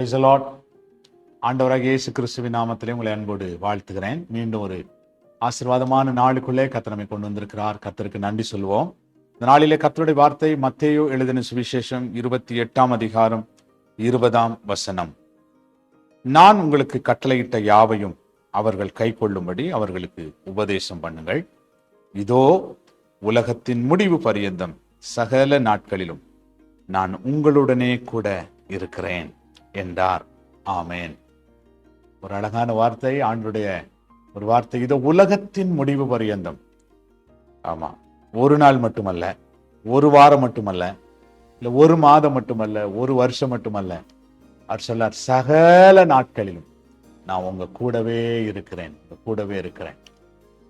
Praise the Lord. ஆண்டவராக இயேசு கிறிஸ்துவின் நாமத்திலே உங்களை அன்போடு வாழ்த்துகிறேன். மீண்டும் ஒரு ஆசீர்வாதமான நாளுக்குள்ளே கர்த்தர் நம்மை கொண்டு வந்திருக்கிறார். கர்த்தருக்கு நன்றி சொல்வோம். இந்த நாளிலே கர்த்தருடைய வார்த்தை மத்தேயு எழுதின சுவிசேஷம் 28 அதிகாரம் 20 நான் உங்களுக்கு கட்டளையிட்ட யாவையும் அவர்கள் கைக்கொள்ளும்படி அவர்களுக்கு உபதேசம் பண்ணுங்கள். இதோ உலகத்தின் முடிவு பரியந்தம் சகல நாட்களிலும் நான் உங்களுடனே கூட இருக்கிறேன் என்றார். ஆமேன். ஒரு அழகான வார்த்தை, ஆண்டுடைய ஒரு வார்த்தை. இதோ உலகத்தின் முடிவு பரியந்தம். ஆமா, ஒரு நாள் மட்டுமல்ல, ஒரு வாரம் மட்டுமல்ல, இல்ல ஒரு மாதம் மட்டுமல்ல, ஒரு வருஷம் மட்டுமல்ல. அவர் சொல்லார், சகல நாட்களிலும் நான் உங்க கூடவே இருக்கிறேன், கூடவே இருக்கிறேன்.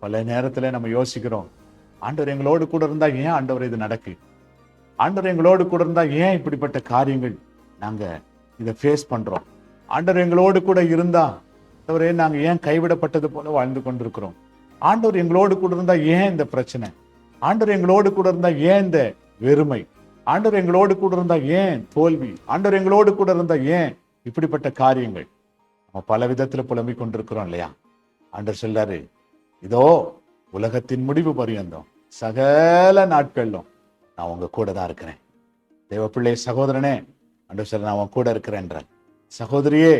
பல நேரத்துல நம்ம யோசிக்கிறோம், ஆண்டவர் எங்களோடு கூட இருந்தா ஏன் ஆண்டவர் இது நடக்கு? ஆண்டவர் எங்களோடு கூட இருந்தா ஏன் இப்படிப்பட்ட காரியங்கள் நாங்க இதை ஃபேஸ் பண்றோம்? ஆண்டவர் எங்களோடு கூட இருந்தா ஆண்டவரே நாங்க ஏன் கைவிடப்பட்டது போல வாழ்ந்து கொண்டிருக்கிறோம்? ஆண்டவர் எங்களோடு கூட இருந்தா ஏன் இந்த பிரச்சனை? ஆண்டவர் எங்களோடு கூட இருந்தா ஏன் இந்த வெறுமை? ஆண்டவர் எங்களோடு கூட இருந்தா ஏன் தோல்வி? ஆண்டவர் எங்களோடு கூட இருந்தா ஏன் இப்படிப்பட்ட காரியங்கள்? நம்ம பல விதத்துல புலம்பிக் கொண்டிருக்கிறோம் இல்லையா? ஆண்டவர் சொல்லாரு, இதோ உலகத்தின் முடிவு பரியந்தம் சகல நாட்களிலும் நான் உங்க கூட தான் இருக்கிறேன். தேவ பிள்ளை சகோதரனே, ஆண்டவர் சொல்ல, நான் உன் கூட இருக்கிறேன்றார். சகோதரியே,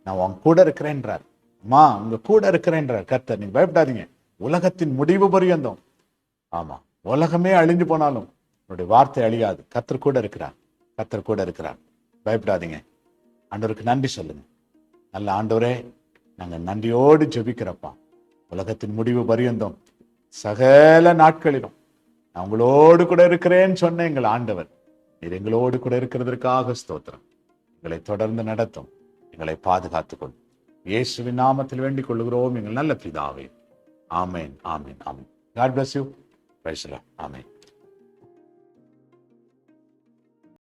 நான் உன் கூட இருக்கிறேன்றார். அம்மா, உங்க கூட இருக்கிறேன்றார் கர்த்தர். நீங்க பயப்படாதீங்க, உலகத்தின் முடிவு பரியந்தம். ஆமா, உலகமே அழிஞ்சு போனாலும் என்னுடைய வார்த்தை அழியாது. கர்த்தர் கூட இருக்கிறார், கர்த்தர் கூட இருக்கிறார். பயப்படாதீங்க. ஆண்டவருக்கு நன்றி சொல்லுங்க. நல்ல ஆண்டவரே, நாங்க நன்றியோடு ஜெபிக்கிறப்பா. உலகத்தின் முடிவு பரியந்தம் சகல நாட்களிலும் நான் உங்களோடு கூட இருக்கிறேன்னு சொன்ன எங்கள் ஆண்டவர், நீர் எங்களோடு கூட இருக்கிறதற்காக ஸ்தோத்திரம். எங்களை தொடர்ந்து நடத்தும், எங்களை பாதுகாத்துக் கொள்ளும். இயேசுவின் நாமத்தில் வேண்டிக் கொள்கிறோம் எங்கள் நல்ல பிதாவே. ஆமேன், ஆமேன், ஆமேன். God bless you. Praise the Lord. Amen.